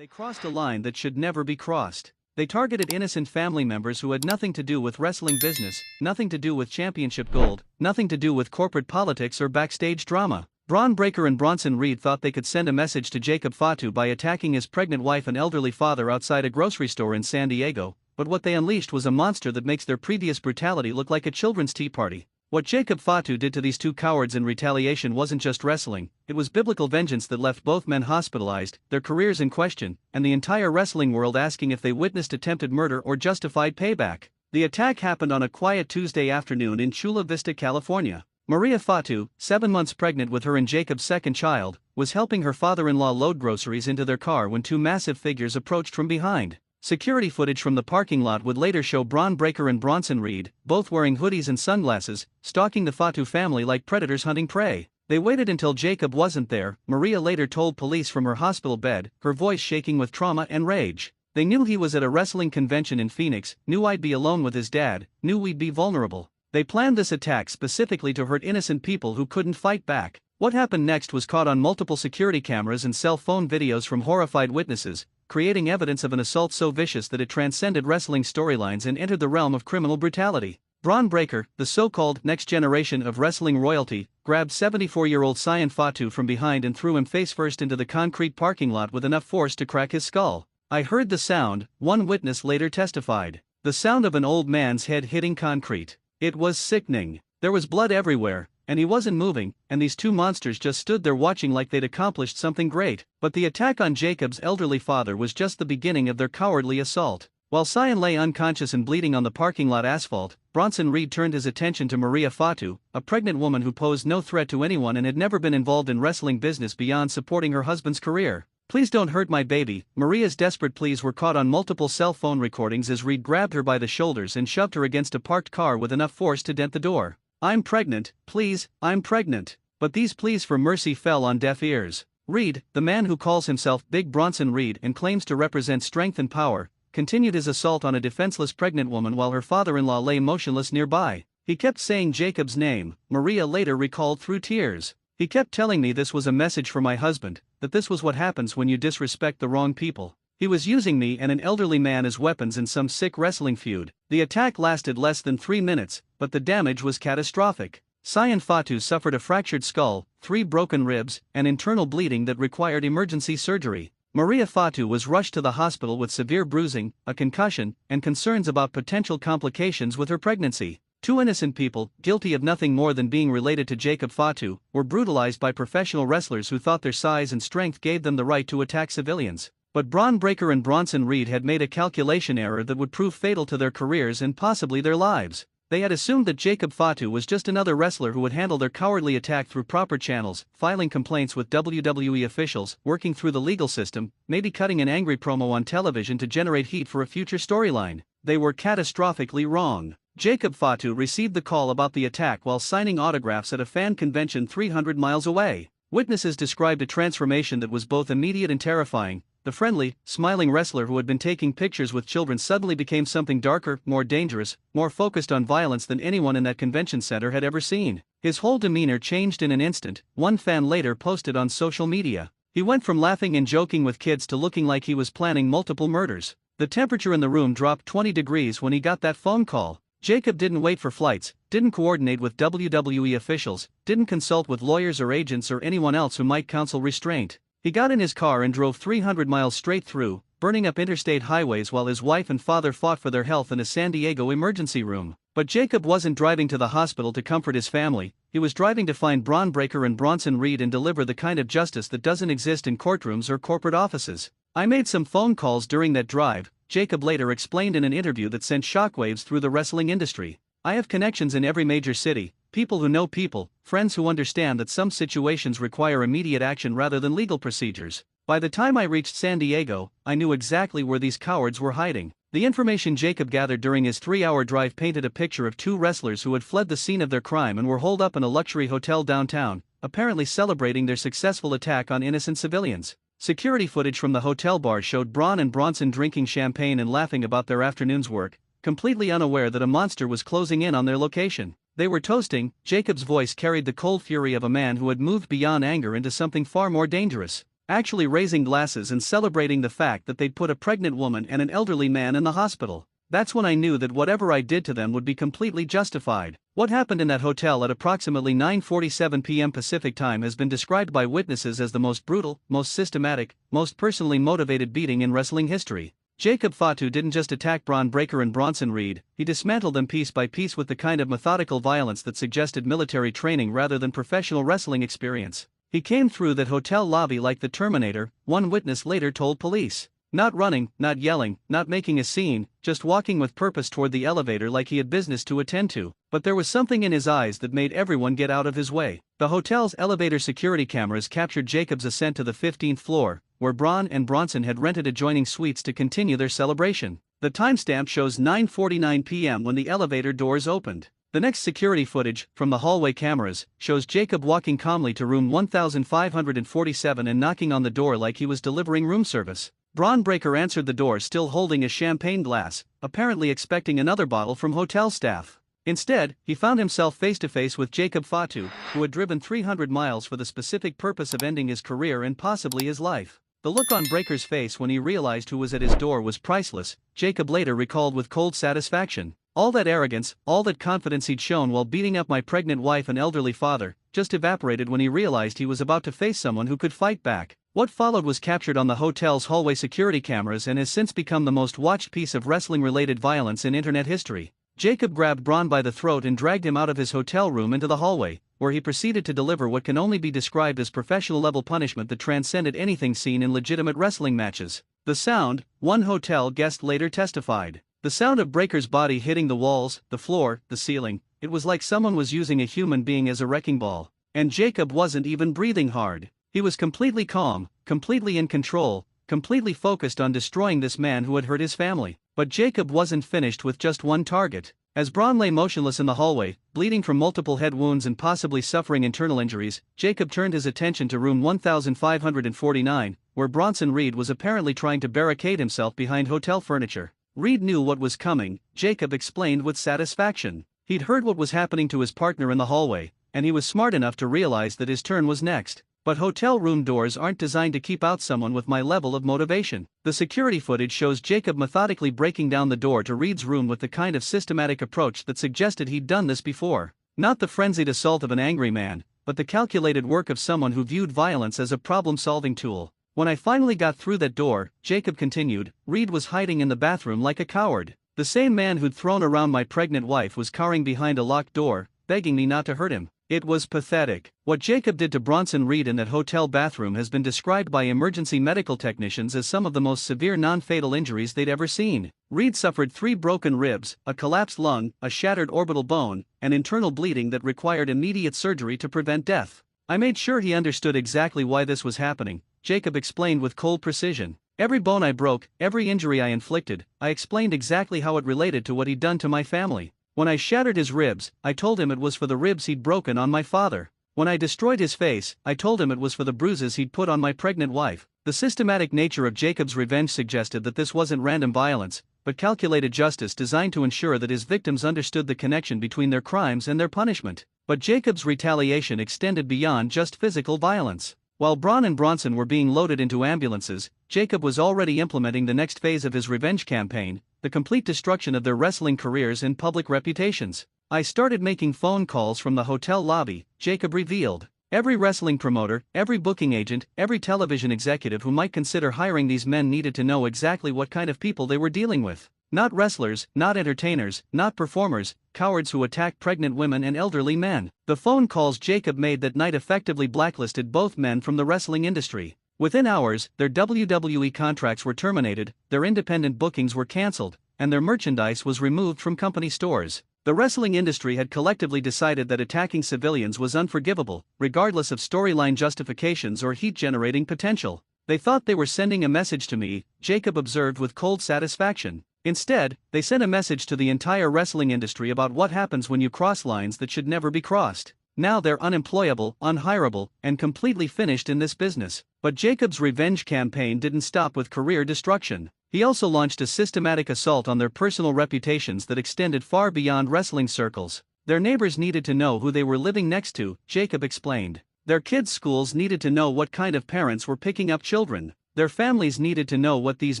They crossed a line that should never be crossed. They targeted innocent family members who had nothing to do with wrestling business, nothing to do with championship gold, nothing to do with corporate politics or backstage drama. Bron Breakker and Bronson Reed thought they could send a message to Jacob Fatu by attacking his pregnant wife and elderly father outside a grocery store in San Diego, but what they unleashed was a monster that makes their previous brutality look like a children's tea party. What Jacob Fatu did to these two cowards in retaliation wasn't just wrestling, it was biblical vengeance that left both men hospitalized, their careers in question, and the entire wrestling world asking if they witnessed attempted murder or justified payback. The attack happened on a quiet Tuesday afternoon in Chula Vista, California. Maria Fatu, 7 months pregnant with her and Jacob's second child, was helping her father-in-law load groceries into their car when two massive figures approached from behind. Security footage from the parking lot would later show Bron Breakker and Bronson Reed, both wearing hoodies and sunglasses, stalking the Fatu family like predators hunting prey. They waited until Jacob wasn't there, Maria later told police from her hospital bed, her voice shaking with trauma and rage. They knew he was at a wrestling convention in Phoenix, knew I'd be alone with his dad, knew we'd be vulnerable. They planned this attack specifically to hurt innocent people who couldn't fight back. What happened next was caught on multiple security cameras and cell phone videos from horrified witnesses, creating evidence of an assault so vicious that it transcended wrestling storylines and entered the realm of criminal brutality. Bron Breakker, the so-called next generation of wrestling royalty, grabbed 74-year-old Cyan Fatu from behind and threw him face-first into the concrete parking lot with enough force to crack his skull. I heard the sound, one witness later testified. The sound of an old man's head hitting concrete. It was sickening. There was blood everywhere, and he wasn't moving, and these two monsters just stood there watching like they'd accomplished something great. But the attack on Jacob's elderly father was just the beginning of their cowardly assault. While Cyan lay unconscious and bleeding on the parking lot asphalt, Bronson Reed turned his attention to Maria Fatu, a pregnant woman who posed no threat to anyone and had never been involved in wrestling business beyond supporting her husband's career. "Please don't hurt my baby." Maria's desperate pleas were caught on multiple cell phone recordings as Reed grabbed her by the shoulders and shoved her against a parked car with enough force to dent the door. "I'm pregnant, please, I'm pregnant." But these pleas for mercy fell on deaf ears. Reed, the man who calls himself Big Bronson Reed and claims to represent strength and power, continued his assault on a defenseless pregnant woman while her father-in-law lay motionless nearby. He kept saying Jacob's name, Maria later recalled through tears. "He kept telling me this was a message for my husband, that this was what happens when you disrespect the wrong people. He was using me and an elderly man as weapons in some sick wrestling feud." The attack lasted less than 3 minutes, but the damage was catastrophic. Cyan Fatu suffered a fractured skull, 3 broken ribs, and internal bleeding that required emergency surgery. Maria Fatu was rushed to the hospital with severe bruising, a concussion, and concerns about potential complications with her pregnancy. Two innocent people, guilty of nothing more than being related to Jacob Fatu, were brutalized by professional wrestlers who thought their size and strength gave them the right to attack civilians. But Bron Breakker and Bronson Reed had made a calculation error that would prove fatal to their careers and possibly their lives. They had assumed that Jacob Fatu was just another wrestler who would handle their cowardly attack through proper channels, filing complaints with WWE officials, working through the legal system, maybe cutting an angry promo on television to generate heat for a future storyline. They were catastrophically wrong. Jacob Fatu received the call about the attack while signing autographs at a fan convention 300 miles away. Witnesses described a transformation that was both immediate and terrifying. The friendly, smiling wrestler who had been taking pictures with children suddenly became something darker, more dangerous, more focused on violence than anyone in that convention center had ever seen. His whole demeanor changed in an instant, one fan later posted on social media. He went from laughing and joking with kids to looking like he was planning multiple murders. The temperature in the room dropped 20 degrees when he got that phone call. Jacob didn't wait for flights, didn't coordinate with WWE officials, didn't consult with lawyers or agents or anyone else who might counsel restraint. He got in his car and drove 300 miles straight through, burning up interstate highways while his wife and father fought for their health in a San Diego emergency room. But Jacob wasn't driving to the hospital to comfort his family, he was driving to find Bron Breakker and Bronson Reed and deliver the kind of justice that doesn't exist in courtrooms or corporate offices. "I made some phone calls during that drive," Jacob later explained in an interview that sent shockwaves through the wrestling industry. "I have connections in every major city, people who know people, friends who understand that some situations require immediate action rather than legal procedures. By the time I reached San Diego, I knew exactly where these cowards were hiding." The information Jacob gathered during his 3-hour drive painted a picture of two wrestlers who had fled the scene of their crime and were holed up in a luxury hotel downtown, apparently celebrating their successful attack on innocent civilians. Security footage from the hotel bar showed Bron and Bronson drinking champagne and laughing about their afternoon's work, completely unaware that a monster was closing in on their location. They were toasting. Jacob's voice carried the cold fury of a man who had moved beyond anger into something far more dangerous. actually raising glasses and celebrating the fact that they'd put a pregnant woman and an elderly man in the hospital. That's when I knew that whatever I did to them would be completely justified. What happened in that hotel at approximately 9:47 p.m. Pacific time has been described by witnesses as the most brutal, most systematic, most personally motivated beating in wrestling history. Jacob Fatu didn't just attack Bron Breakker and Bronson Reed, he dismantled them piece by piece with the kind of methodical violence that suggested military training rather than professional wrestling experience. He came through that hotel lobby like the Terminator, one witness later told police. Not running, not yelling, not making a scene, just walking with purpose toward the elevator like he had business to attend to. But there was something in his eyes that made everyone get out of his way. The hotel's elevator security cameras captured Jacob's ascent to the 15th floor, where Bron and Bronson had rented adjoining suites to continue their celebration. The timestamp shows 9:49 p.m. when the elevator doors opened. The next security footage, from the hallway cameras, shows Jacob walking calmly to room 1547 and knocking on the door like he was delivering room service. Bron Breakker answered the door still holding a champagne glass, apparently expecting another bottle from hotel staff. Instead, he found himself face to face with Jacob Fatu, who had driven 300 miles for the specific purpose of ending his career and possibly his life. The look on Breakker's face when he realized who was at his door was priceless, Jacob later recalled with cold satisfaction. All that arrogance, all that confidence he'd shown while beating up my pregnant wife and elderly father, just evaporated when he realized he was about to face someone who could fight back. What followed was captured on the hotel's hallway security cameras and has since become the most watched piece of wrestling-related violence in internet history. Jacob grabbed Bron by the throat and dragged him out of his hotel room into the hallway, where he proceeded to deliver what can only be described as professional-level punishment that transcended anything seen in legitimate wrestling matches. The sound, one hotel guest later testified. The sound of Breakker's body hitting the walls, the floor, the ceiling, it was like someone was using a human being as a wrecking ball. And Jacob wasn't even breathing hard. He was completely calm, completely in control, completely focused on destroying this man who had hurt his family. But Jacob wasn't finished with just one target. As Bron lay motionless in the hallway, bleeding from multiple head wounds and possibly suffering internal injuries, Jacob turned his attention to room 1549, where Bronson Reed was apparently trying to barricade himself behind hotel furniture. Reed knew what was coming, Jacob explained with satisfaction. He'd heard what was happening to his partner in the hallway, and he was smart enough to realize that his turn was next. But hotel room doors aren't designed to keep out someone with my level of motivation. The security footage shows Jacob methodically breaking down the door to Reed's room with the kind of systematic approach that suggested he'd done this before. Not the frenzied assault of an angry man, but the calculated work of someone who viewed violence as a problem-solving tool. When I finally got through that door, Jacob continued, Reed was hiding in the bathroom like a coward. The same man who'd thrown around my pregnant wife was cowering behind a locked door, begging me not to hurt him. It was pathetic. What Jacob did to Bronson Reed in that hotel bathroom has been described by emergency medical technicians as some of the most severe non-fatal injuries they'd ever seen. Reed suffered 3 broken ribs, a collapsed lung, a shattered orbital bone, and internal bleeding that required immediate surgery to prevent death. I made sure he understood exactly why this was happening, Jacob explained with cold precision. Every bone I broke, every injury I inflicted, I explained exactly how it related to what he'd done to my family. When I shattered his ribs, I told him it was for the ribs he'd broken on my father. When I destroyed his face, I told him it was for the bruises he'd put on my pregnant wife. The systematic nature of Jacob's revenge suggested that this wasn't random violence, but calculated justice designed to ensure that his victims understood the connection between their crimes and their punishment. But Jacob's retaliation extended beyond just physical violence. While Bron and Bronson were being loaded into ambulances, Jacob was already implementing the next phase of his revenge campaign, the complete destruction of their wrestling careers and public reputations. I started making phone calls from the hotel lobby, Jacob revealed. Every wrestling promoter, every booking agent, every television executive who might consider hiring these men needed to know exactly what kind of people they were dealing with. Not wrestlers, not entertainers, not performers, cowards who attack pregnant women and elderly men. The phone calls Jacob made that night effectively blacklisted both men from the wrestling industry. Within hours, their WWE contracts were terminated, their independent bookings were cancelled, and their merchandise was removed from company stores. The wrestling industry had collectively decided that attacking civilians was unforgivable, regardless of storyline justifications or heat-generating potential. They thought they were sending a message to me, Jacob observed with cold satisfaction. Instead, they sent a message to the entire wrestling industry about what happens when you cross lines that should never be crossed. Now they're unemployable, unhireable, and completely finished in this business. But Jacob's revenge campaign didn't stop with career destruction. He also launched a systematic assault on their personal reputations that extended far beyond wrestling circles. Their neighbors needed to know who they were living next to, Jacob explained. Their kids' schools needed to know what kind of parents were picking up children. Their families needed to know what these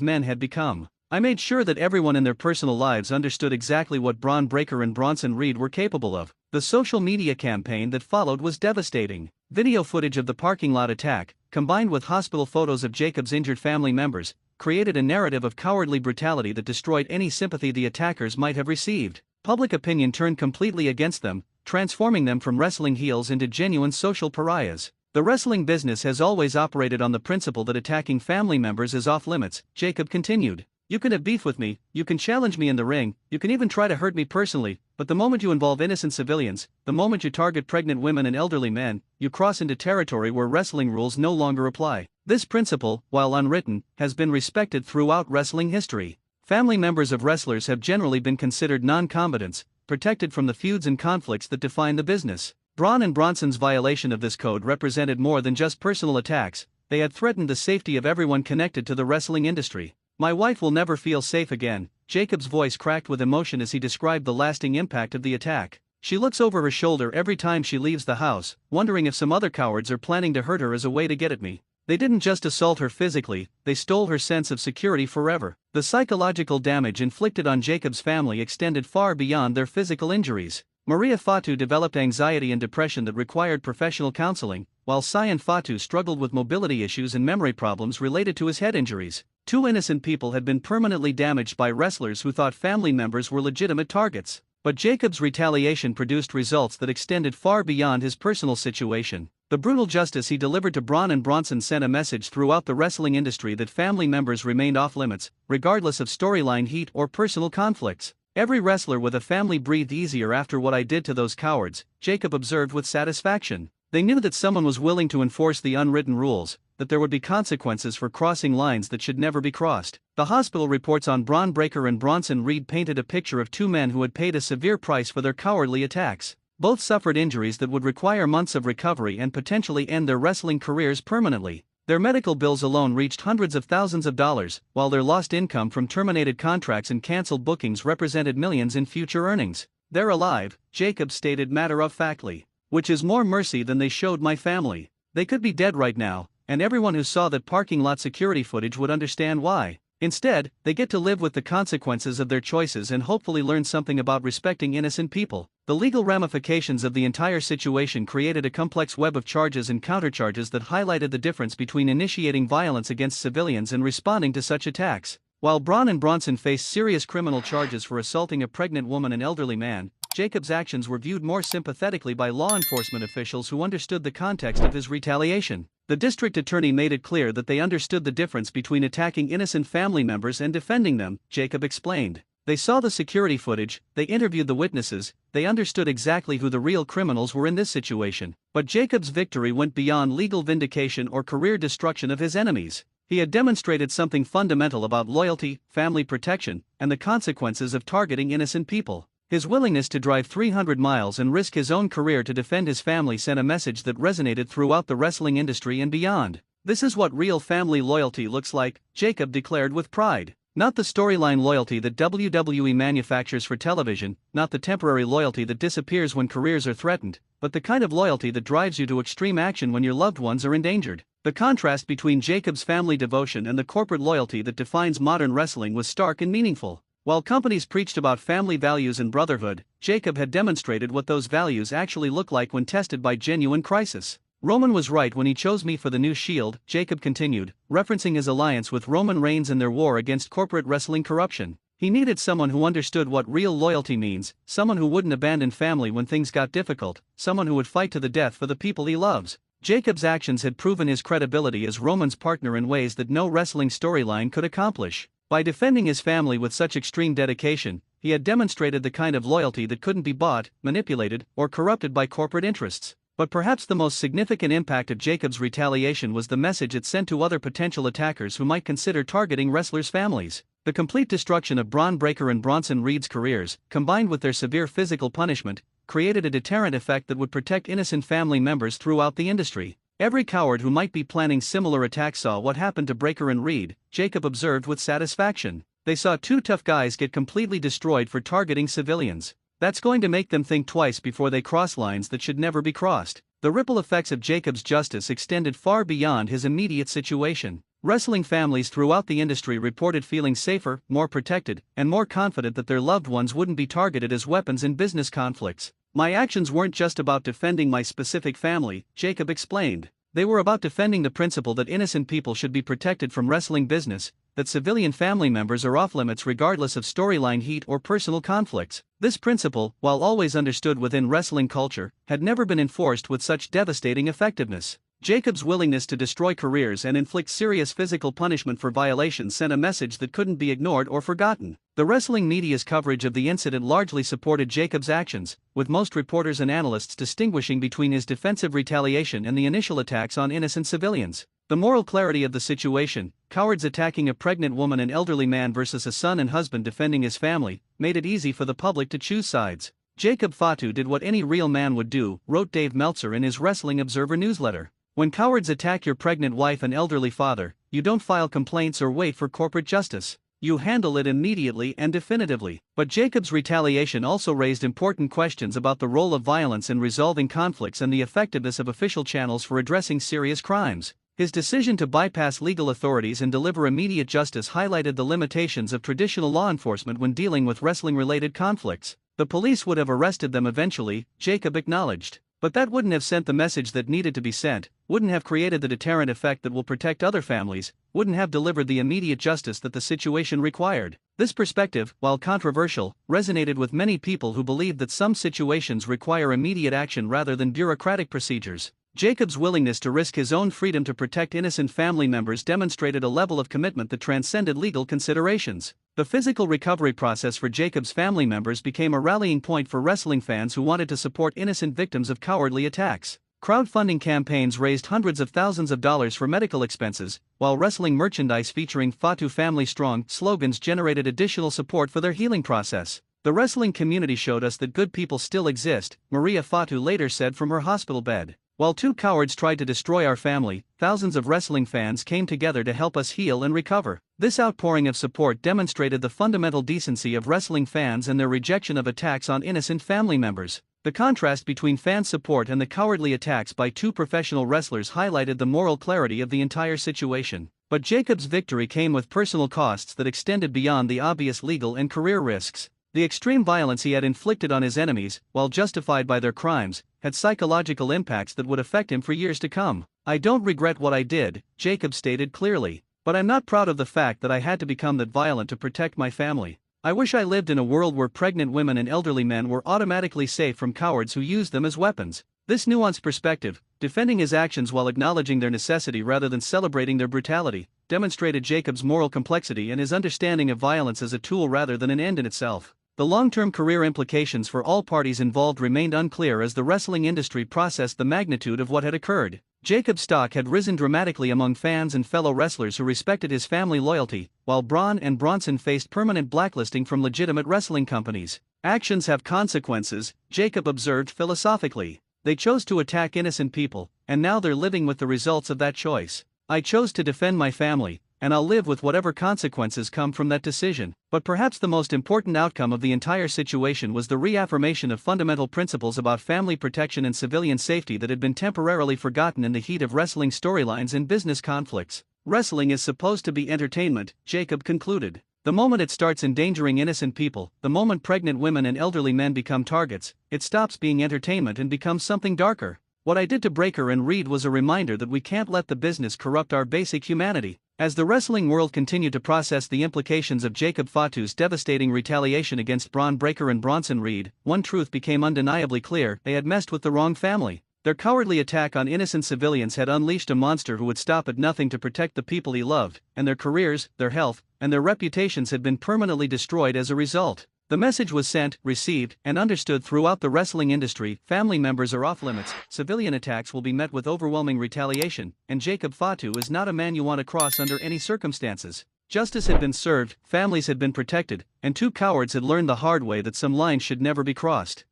men had become. I made sure that everyone in their personal lives understood exactly what Bron Breakker and Bronson Reed were capable of. The social media campaign that followed was devastating. Video footage of the parking lot attack, combined with hospital photos of Jacob's injured family members, created a narrative of cowardly brutality that destroyed any sympathy the attackers might have received. Public opinion turned completely against them, transforming them from wrestling heels into genuine social pariahs. The wrestling business has always operated on the principle that attacking family members is off limits, Jacob continued. You can have beef with me, you can challenge me in the ring, you can even try to hurt me personally, but the moment you involve innocent civilians, the moment you target pregnant women and elderly men, you cross into territory where wrestling rules no longer apply. This principle, while unwritten, has been respected throughout wrestling history. Family members of wrestlers have generally been considered non-combatants, protected from the feuds and conflicts that define the business. Bron and Bronson's violation of this code represented more than just personal attacks, they had threatened the safety of everyone connected to the wrestling industry. My wife will never feel safe again, Jacob's voice cracked with emotion as he described the lasting impact of the attack. She looks over her shoulder every time she leaves the house, wondering if some other cowards are planning to hurt her as a way to get at me. They didn't just assault her physically, they stole her sense of security forever. The psychological damage inflicted on Jacob's family extended far beyond their physical injuries. Maria Fatu developed anxiety and depression that required professional counseling, while Cyan Fatu struggled with mobility issues and memory problems related to his head injuries. Two innocent people had been permanently damaged by wrestlers who thought family members were legitimate targets. But Jacob's retaliation produced results that extended far beyond his personal situation. The brutal justice he delivered to Bron and Bronson sent a message throughout the wrestling industry that family members remained off limits, regardless of storyline heat or personal conflicts. Every wrestler with a family breathed easier after what I did to those cowards, Jacob observed with satisfaction. They knew that someone was willing to enforce the unwritten rules, that there would be consequences for crossing lines that should never be crossed. The hospital reports on Bron Breakker and Bronson Reed painted a picture of two men who had paid a severe price for their cowardly attacks. Both suffered injuries that would require months of recovery and potentially end their wrestling careers permanently. Their medical bills alone reached hundreds of thousands of dollars, while their lost income from terminated contracts and cancelled bookings represented millions in future earnings. They're alive, Jacob stated matter-of-factly. Which is more mercy than they showed my family. They could be dead right now, and everyone who saw that parking lot security footage would understand why. Instead, they get to live with the consequences of their choices and hopefully learn something about respecting innocent people. The legal ramifications of the entire situation created a complex web of charges and countercharges that highlighted the difference between initiating violence against civilians and responding to such attacks. While Bron and Bronson faced serious criminal charges for assaulting a pregnant woman and elderly man, Jacob's actions were viewed more sympathetically by law enforcement officials who understood the context of his retaliation. The district attorney made it clear that they understood the difference between attacking innocent family members and defending them, Jacob explained. They saw the security footage, they interviewed the witnesses, they understood exactly who the real criminals were in this situation. But Jacob's victory went beyond legal vindication or career destruction of his enemies. He had demonstrated something fundamental about loyalty, family protection, and the consequences of targeting innocent people. His willingness to drive 300 miles and risk his own career to defend his family sent a message that resonated throughout the wrestling industry and beyond. This is what real family loyalty looks like, Jacob declared with pride. Not the storyline loyalty that WWE manufactures for television, not the temporary loyalty that disappears when careers are threatened, but the kind of loyalty that drives you to extreme action when your loved ones are endangered. The contrast between Jacob's family devotion and the corporate loyalty that defines modern wrestling was stark and meaningful. While companies preached about family values and brotherhood, Jacob had demonstrated what those values actually look like when tested by genuine crisis. Roman was right when he chose me for the new Shield, Jacob continued, referencing his alliance with Roman Reigns and their war against corporate wrestling corruption. He needed someone who understood what real loyalty means, someone who wouldn't abandon family when things got difficult, someone who would fight to the death for the people he loves. Jacob's actions had proven his credibility as Roman's partner in ways that no wrestling storyline could accomplish. By defending his family with such extreme dedication, he had demonstrated the kind of loyalty that couldn't be bought, manipulated, or corrupted by corporate interests. But perhaps the most significant impact of Jacob's retaliation was the message it sent to other potential attackers who might consider targeting wrestlers' families. The complete destruction of Bron Breakker and Bronson Reed's careers, combined with their severe physical punishment, created a deterrent effect that would protect innocent family members throughout the industry. Every coward who might be planning similar attacks saw what happened to Breakker and Reed, Jacob observed with satisfaction. They saw two tough guys get completely destroyed for targeting civilians. That's going to make them think twice before they cross lines that should never be crossed. The ripple effects of Jacob's justice extended far beyond his immediate situation. Wrestling families throughout the industry reported feeling safer, more protected, and more confident that their loved ones wouldn't be targeted as weapons in business conflicts. "My actions weren't just about defending my specific family," Jacob explained. "They were about defending the principle that innocent people should be protected from wrestling business, that civilian family members are off-limits regardless of storyline heat or personal conflicts. This principle, while always understood within wrestling culture, had never been enforced with such devastating effectiveness." Jacob's willingness to destroy careers and inflict serious physical punishment for violations sent a message that couldn't be ignored or forgotten. The wrestling media's coverage of the incident largely supported Jacob's actions, with most reporters and analysts distinguishing between his defensive retaliation and the initial attacks on innocent civilians. The moral clarity of the situation, cowards attacking a pregnant woman and elderly man versus a son and husband defending his family, made it easy for the public to choose sides. "Jacob Fatu did what any real man would do," wrote Dave Meltzer in his Wrestling Observer newsletter. "When cowards attack your pregnant wife and elderly father, you don't file complaints or wait for corporate justice. You handle it immediately and definitively." But Jacob's retaliation also raised important questions about the role of violence in resolving conflicts and the effectiveness of official channels for addressing serious crimes. His decision to bypass legal authorities and deliver immediate justice highlighted the limitations of traditional law enforcement when dealing with wrestling-related conflicts. "The police would have arrested them eventually," Jacob acknowledged. "But that wouldn't have sent the message that needed to be sent, wouldn't have created the deterrent effect that will protect other families, wouldn't have delivered the immediate justice that the situation required." This perspective, while controversial, resonated with many people who believed that some situations require immediate action rather than bureaucratic procedures. Jacob's willingness to risk his own freedom to protect innocent family members demonstrated a level of commitment that transcended legal considerations. The physical recovery process for Jacob's family members became a rallying point for wrestling fans who wanted to support innocent victims of cowardly attacks. Crowdfunding campaigns raised hundreds of thousands of dollars for medical expenses, while wrestling merchandise featuring "Fatu Family Strong" slogans generated additional support for their healing process. "The wrestling community showed us that good people still exist," Maria Fatu later said from her hospital bed. "While two cowards tried to destroy our family, thousands of wrestling fans came together to help us heal and recover." This outpouring of support demonstrated the fundamental decency of wrestling fans and their rejection of attacks on innocent family members. The contrast between fan support and the cowardly attacks by two professional wrestlers highlighted the moral clarity of the entire situation. But Jacob's victory came with personal costs that extended beyond the obvious legal and career risks. The extreme violence he had inflicted on his enemies, while justified by their crimes, had psychological impacts that would affect him for years to come. "I don't regret what I did," Jacob stated clearly. "But I'm not proud of the fact that I had to become that violent to protect my family. I wish I lived in a world where pregnant women and elderly men were automatically safe from cowards who used them as weapons." This nuanced perspective, defending his actions while acknowledging their necessity rather than celebrating their brutality, demonstrated Jacob's moral complexity and his understanding of violence as a tool rather than an end in itself. The long-term career implications for all parties involved remained unclear as the wrestling industry processed the magnitude of what had occurred. Jacob's stock had risen dramatically among fans and fellow wrestlers who respected his family loyalty, while Bron and Bronson faced permanent blacklisting from legitimate wrestling companies. "Actions have consequences," Jacob observed philosophically. "They chose to attack innocent people, and now they're living with the results of that choice. I chose to defend my family, and I'll live with whatever consequences come from that decision." But perhaps the most important outcome of the entire situation was the reaffirmation of fundamental principles about family protection and civilian safety that had been temporarily forgotten in the heat of wrestling storylines and business conflicts. "Wrestling is supposed to be entertainment," Jacob concluded. "The moment it starts endangering innocent people, the moment pregnant women and elderly men become targets, it stops being entertainment and becomes something darker. What I did to Breaker and Reed was a reminder that we can't let the business corrupt our basic humanity." As the wrestling world continued to process the implications of Jacob Fatu's devastating retaliation against Bron Breakker and Bronson Reed, one truth became undeniably clear: they had messed with the wrong family. Their cowardly attack on innocent civilians had unleashed a monster who would stop at nothing to protect the people he loved, and their careers, their health, and their reputations had been permanently destroyed as a result. The message was sent, received, and understood throughout the wrestling industry: family members are off limits, civilian attacks will be met with overwhelming retaliation, and Jacob Fatu is not a man you want to cross under any circumstances. Justice had been served, families had been protected, and two cowards had learned the hard way that some lines should never be crossed.